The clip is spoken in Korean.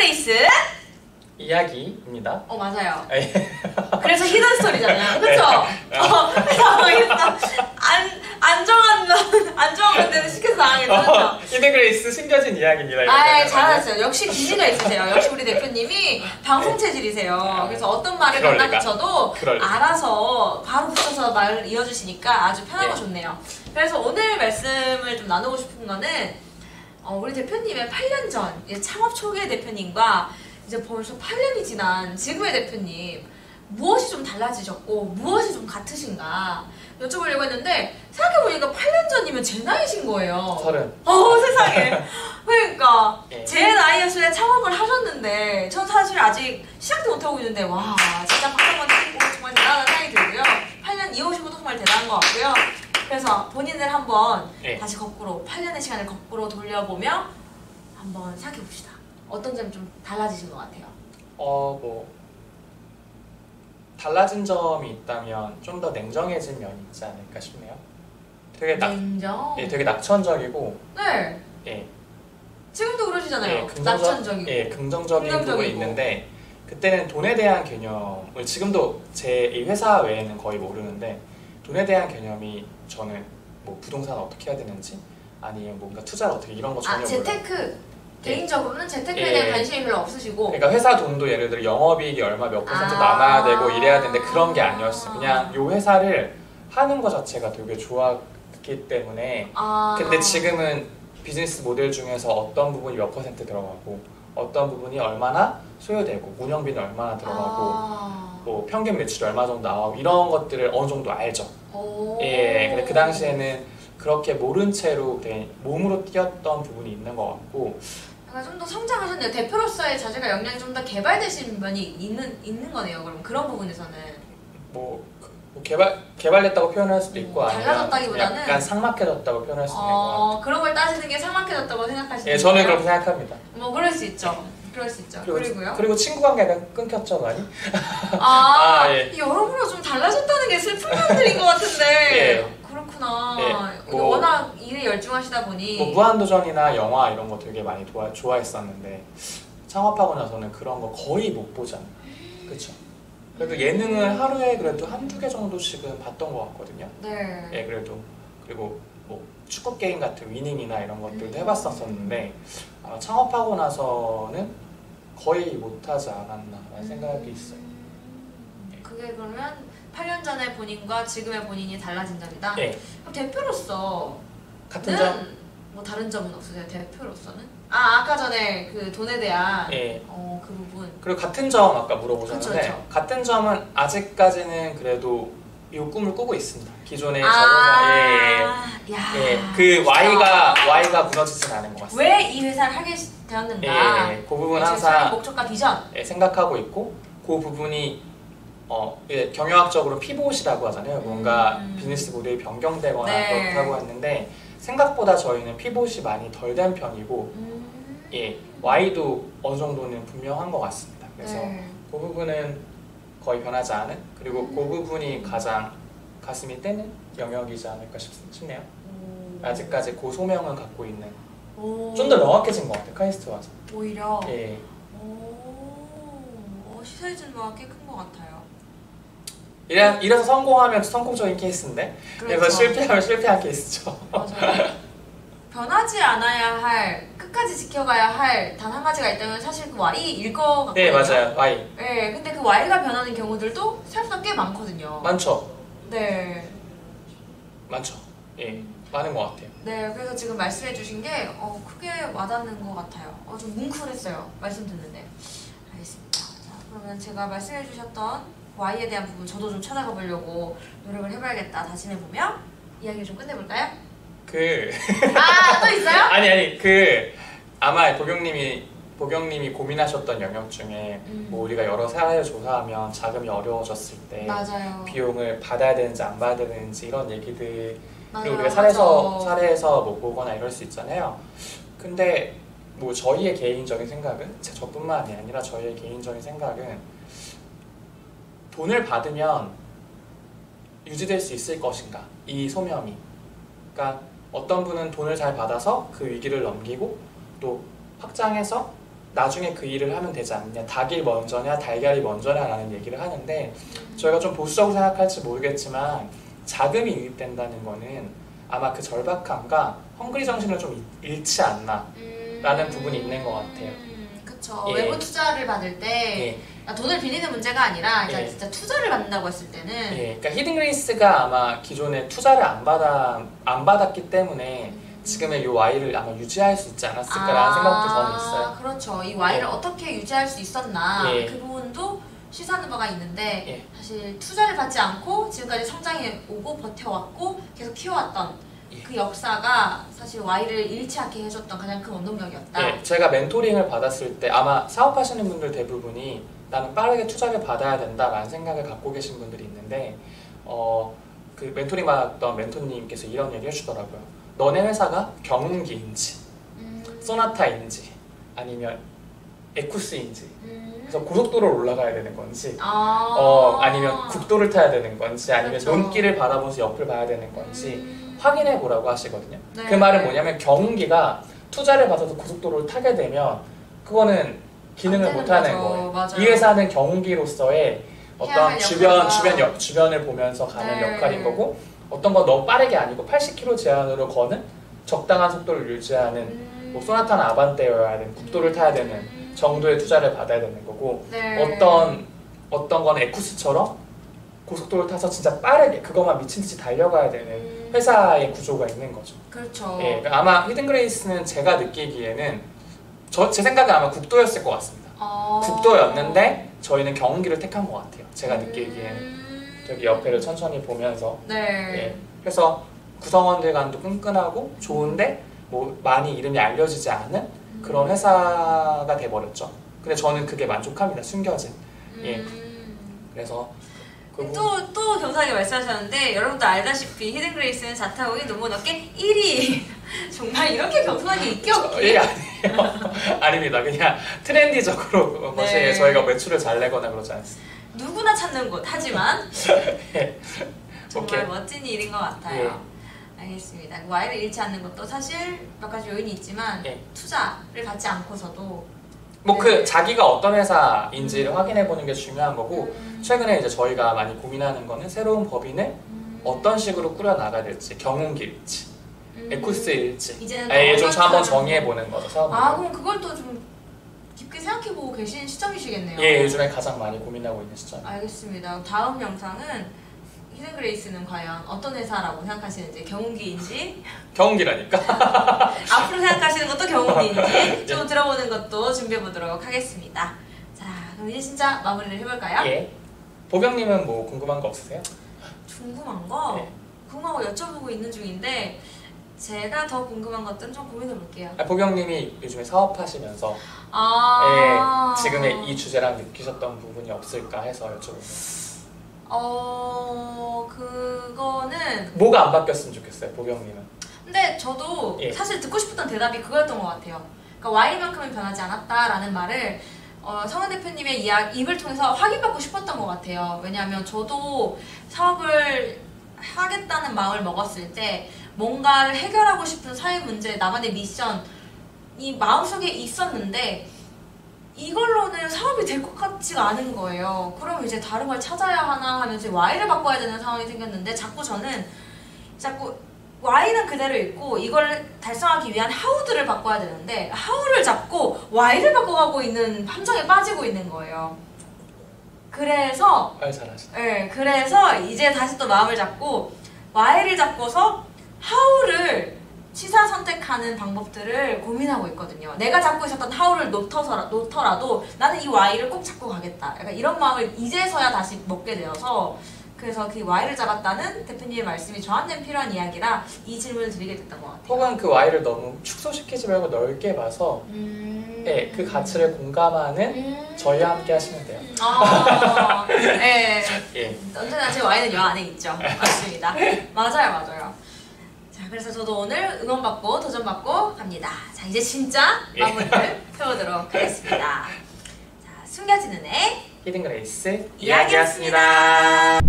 그레이스 이야기입니다. 맞아요. 예. 그래서 히든 스토리잖아요. 그쵸? 당황했어. 안 정한 데는 시켜서 당황했죠. 히든 그레이스 숨겨진 이야기입니다. 잘하셨어요. 역시 기지가 있으세요. 역시 우리 대표님이 방송 체질이세요. 그래서 어떤 말을 갖다 붙여도 알아서 바로 붙여서 말을 이어주시니까 아주 편하고 좋네요. 그래서 오늘 말씀을 좀 나누고 싶은 거는 우리 대표님의 8년 전 창업 초기의 대표님과 이제 벌써 8년이 지난 지금의 대표님 무엇이 좀 달라지셨고 무엇이 좀 같으신가 여쭤보려고 했는데 생각해보니까 8년 전이면 제 나이신 거예요. 30. 세상에. 그러니까 제 나이였을 때 창업을 하셨는데 전 사실 아직 시작도 못하고 있는데 와 진짜 박수 한번 치고 정말 대단한 생각이 들고요. 8년 이어오신 것도 정말 대단한 것 같고요. 그래서 본인을 한번 다시 거꾸로 8년의 시간을 거꾸로 돌려보며 한번 생각해봅시다. 어떤 점이 좀 달라지신 것 같아요? 달라진 점이 있다면 좀 더 냉정해진 면이 있지 않을까 싶네요. 되게 냉정? 되게 낙천적이고 네. 지금도 그러시잖아요. 낙천적이고 긍정적인 부분이 있는데 그때는 돈에 대한 개념을 지금도 제 이 회사 외에는 거의 모르는데 돈에 대한 개념이 저는 뭐 부동산 어떻게 해야 되는지 아니면 뭔가 투자를 어떻게 이런 거 전혀 몰라요. 재테크! 개인적으로는 재테크에 대한 관심이 별로 없으시고 그러니까 회사 돈도 예를 들어 영업이익이 얼마 몇 퍼센트 남아야 되고 이래야 되는데 그런 게 아니었어요. 그냥 요 회사를 하는 거 자체가 되게 좋았기 때문에 근데 지금은 비즈니스 모델 중에서 어떤 부분이 몇 퍼센트 들어가고 어떤 부분이 얼마나 소요되고 운영비는 얼마나 들어가고 뭐 평균 매출이 얼마 정도 나오고 이런 것들을 어느 정도 알죠. 근데 그 당시에는 그렇게 모른 채로 몸으로 뛰었던 부분이 있는 것 같고 좀 더 성장하셨네요. 대표로서의 자질과 역량이 좀 더 개발되신 면이 있는 거네요. 그럼 그런 부분에서는 개발됐다고 표현할 수도 있고 달라졌다기보다는 약간 삭막해졌다고 표현할 수도 있는 것 같아요. 그런 걸 따지는 게 삭막해졌다고 생각하시는 저는 그렇게 생각합니다. 그럴 수 있죠. 그리고 친구 관계가 끊겼죠 많이? 여러모로 좀 달라졌다는 게 슬픈 점들인 것 같은데 그렇구나. 워낙 일에 열중하시다 보니 무한도전이나 영화 이런 거 되게 많이 좋아했었는데 창업하고 나서는 그런 거 거의 못 보잖아요. 그쵸? 그래도 예능을 하루에 그래도 한두 개 정도씩은 봤던 것 같거든요. 그래도 그리고 뭐 축구 게임 같은 위닝이나 이런 것들도 해봤었는데 창업하고 나서는 거의 못하지 않았나라는 생각이 있어요. 그게 그러면 8년 전의 본인과 지금의 본인이 달라진 점이다? 그럼 대표로서 같은 점? 뭐 다른 점은 없으세요? 대표로서는? 아까 전에 그 돈에 대한 그 부분 그리고 같은 점 아까 물어보셨는데 그쵸. 같은 점은 아직까지는 그래도 이 꿈을 꾸고 있습니다. 기존의 그 Y가 무너지진 않은 것 같습니다. 왜 이 회사를 하게 되었는가? 그 부분 항상 목적과 비전 생각하고 있고 그 부분이 경영학적으로 피봇이라고 하잖아요. 뭔가 비즈니스 모델이 변경되거나 그렇다고 했는데 생각보다 저희는 피봇이 많이 덜 된 편이고 Y도 어느 정도는 분명한 것 같습니다. 그래서 그 부분은 거의 변하지 않은 그리고 그 부분이 가장 가슴이 떼는 영역이지 않을까 싶네요. 아직까지 그 소명을 갖고 있는 좀 더 명확해진 것 같아요. 카이스트 와서 오히려 시선이 좀 꽤 큰 것 같아요. 이래서 성공하면 성공적인 케이스인데 그래서 실패하면 실패한 케이스죠. 맞아요. 변하지 않아야 할 끝까지 지켜가야 할 단 한 가지가 있다면 사실 그 Y일 것 같거든요. 맞아요. Y. 근데 그 Y가 변하는 경우들도 생각보다 꽤 많거든요. 많죠. 많죠. 많은 것 같아요. 그래서 지금 말씀해주신 게 크게 와닿는 것 같아요. 좀 뭉클했어요. 말씀 듣는데. 알겠습니다. 자, 그러면 제가 말씀해주셨던 Y에 대한 부분 저도 좀 찾아가 보려고 노력을 해봐야겠다 다짐해보며 이야기를 좀 끝내볼까요? 또 있어요? 아니 아마 보경님이 고민하셨던 영역 중에 뭐 우리가 여러 사례를 조사하면 자금이 어려워졌을 때 비용을 받아야 되는지 안 받아야 되는지 이런 얘기들 그리고 우리가 사례에서 뭐 보거나 이럴 수 있잖아요. 근데 뭐 저희의 개인적인 생각은 저뿐만이 아니라 저희의 개인적인 생각은 돈을 받으면 유지될 수 있을 것인가 이 소명이 그러니까 어떤 분은 돈을 잘 받아서 그 위기를 넘기고 또 확장해서 나중에 그 일을 하면 되지 않느냐, 닭이 먼저냐 달걀이 먼저냐 라는 얘기를 하는데 저희가 좀 보수적으로 생각할지 모르겠지만 자금이 유입된다는 거는 아마 그 절박함과 헝그리 정신을 좀 잃지 않나 라는 부분이 있는 것 같아요. 그쵸. 예. 외부 투자를 받을 때 예. 돈을 빌리는 문제가 아니라 예. 진짜 투자를 받는다고 했을 때는 예. 그러니까 히든그레이스가 아마 기존에 투자를 안 받았기 때문에 지금의 이 Y를 아마 유지할 수 있지 않았을까라는 생각도 저는 있어요. 그렇죠. 이 Y를 어떻게 유지할 수 있었나 그 부분도 시사하는 바가 있는데 사실 투자를 받지 않고 지금까지 성장해 오고 버텨왔고 계속 키워왔던 그 역사가 사실 Y를 잃지 않게 해줬던 가장 큰 원동력이었다. 제가 멘토링을 받았을 때 아마 사업하시는 분들 대부분이 나는 빠르게 투자를 받아야 된다라는 생각을 갖고 계신 분들이 있는데 그 멘토링 받았던 멘토님께서 이런 얘기 해주더라고요. 너네 회사가 경운기인지 소나타인지 아니면 에쿠스인지 그래서 고속도로를 올라가야 되는 건지 아니면 국도를 타야 되는 건지 아니면 그렇죠. 논길을 바라보면서 옆을 봐야 되는 건지 확인해 보라고 하시거든요. 네. 그 말은 뭐냐면 경운기가 투자를 받아서 고속도로를 타게 되면 그거는 기능을 못하는 거예요. 맞아요. 이 회사는 경운기로서의 어떤 주변을 보면서 가는 역할인 거고 어떤 건 너무 빠르게 아니고 80km 제한으로 거는 적당한 속도를 유지하는 뭐 소나타나 아반떼여야 되는 국도를 타야 되는 정도의 투자를 받아야 되는 거고 어떤 건 에쿠스처럼 고속도로를 타서 진짜 빠르게 그것만 미친 듯이 달려가야 되는 회사의 구조가 있는 거죠. 그렇죠. 예, 아마 히든그레이스는 제가 느끼기에는 제 생각은 아마 국도였을 것 같습니다. 국도였는데 저희는 경운기를 택한 것 같아요. 제가 느끼기에는 저기 옆에를 천천히 보면서 예, 그래서 구성원들 간도 끈끈하고 좋은데 뭐 많이 이름이 알려지지 않은 그런 회사가 돼버렸죠. 근데 저는 그게 만족합니다. 숨겨진. 예, 그래서 또 겸사하게 말씀하셨는데 여러분도 알다시피 히든그레이스는 자타공이 논문 업계 1위 정말 이렇게 겸손하게 있기 없기? 예, 아니에요. 아닙니다. 그냥 트렌디적으로 것이 저희가 매출을 잘 내거나 그러지 않습니다. 누구나 찾는 곳 하지만 정말 오케이. 멋진 일인 것 같아요. 알겠습니다. Y를 잃지 않는 것도 사실 몇 가지 요인이 있지만 투자를 받지 않고서도 뭐 그 자기가 어떤 회사인지를 확인해 보는 게 중요한 거고 최근에 이제 저희가 많이 고민하는 거는 새로운 법인을 어떤 식으로 꾸려 나가야 될지 경운기일지 에쿠스일지 이제는 좀 한번 정의해 보는 거죠. 그럼 그걸 또 좀 깊게 생각해 보고 계신 시점이시겠네요. 예, 요즘에 가장 많이 고민하고 있는 시점. 알겠습니다. 다음 영상은 히든그레이스는 과연 어떤 회사라고 생각하시는지 경운기인지 경운기라니까 앞으로 생각하시는 것도 경운기인지 좀 들어보는 것도 준비해 보도록 하겠습니다. 자, 그럼 이제 진짜 마무리를 해볼까요? 예. 보경님은 뭐 궁금한 거 없으세요? 궁금한 거? 궁금한 거 여쭤보고 있는 중인데 제가 더 궁금한 것들은 좀 고민해 볼게요. 보경님이 요즘에 사업하시면서 지금의 이 주제랑 느끼셨던 부분이 없을까 해서 여쭤봅니다. 그거는 뭐가 안 바뀌었으면 좋겠어요, 보경님은? 근데 저도 사실 듣고 싶었던 대답이 그거였던 것 같아요. 그러니까 Y만큼은 변하지 않았다라는 말을 성은 대표님의 입을 통해서 확인받고 싶었던 것 같아요. 왜냐하면 저도 사업을 하겠다는 마음을 먹었을 때 뭔가를 해결하고 싶은 사회 문제, 나만의 미션이 마음속에 있었는데 이걸로는 사업이 될 것 같지가 않은 거예요. 그럼 이제 다른 걸 찾아야 하나 하면서 Y를 바꿔야 되는 상황이 생겼는데 자꾸 Y는 그대로 있고 이걸 달성하기 위한 How들을 바꿔야 되는데 How를 잡고 Y를 바꿔가고 있는 함정에 빠지고 있는 거예요. 그래서 그래서 이제 다시 또 마음을 잡고 Y를 잡고서 How를 시사 선택하는 방법들을 고민하고 있거든요. 내가 잡고 있었던 How를 놓더라도 나는 이 Y를 꼭 잡고 가겠다. 약간 이런 마음을 이제서야 다시 먹게 되어서 그래서 그 Y를 잡았다는 대표님의 말씀이 저한테는 필요한 이야기라 이 질문을 드리게 됐던 것 같아요. 혹은 그 Y를 너무 축소시키지 말고 넓게 봐서 그 가치를 공감하는 저희와 함께 하시면 돼요. 언제나 제 Y는 여 안에 있죠. 맞습니다. 맞아요. 자, 그래서 저도 오늘 응원받고 도전받고 갑니다. 자, 이제 진짜 마무리를 펴보도록 하겠습니다. 자, 숨겨진 은혜 히든그레이스 이야기였습니다.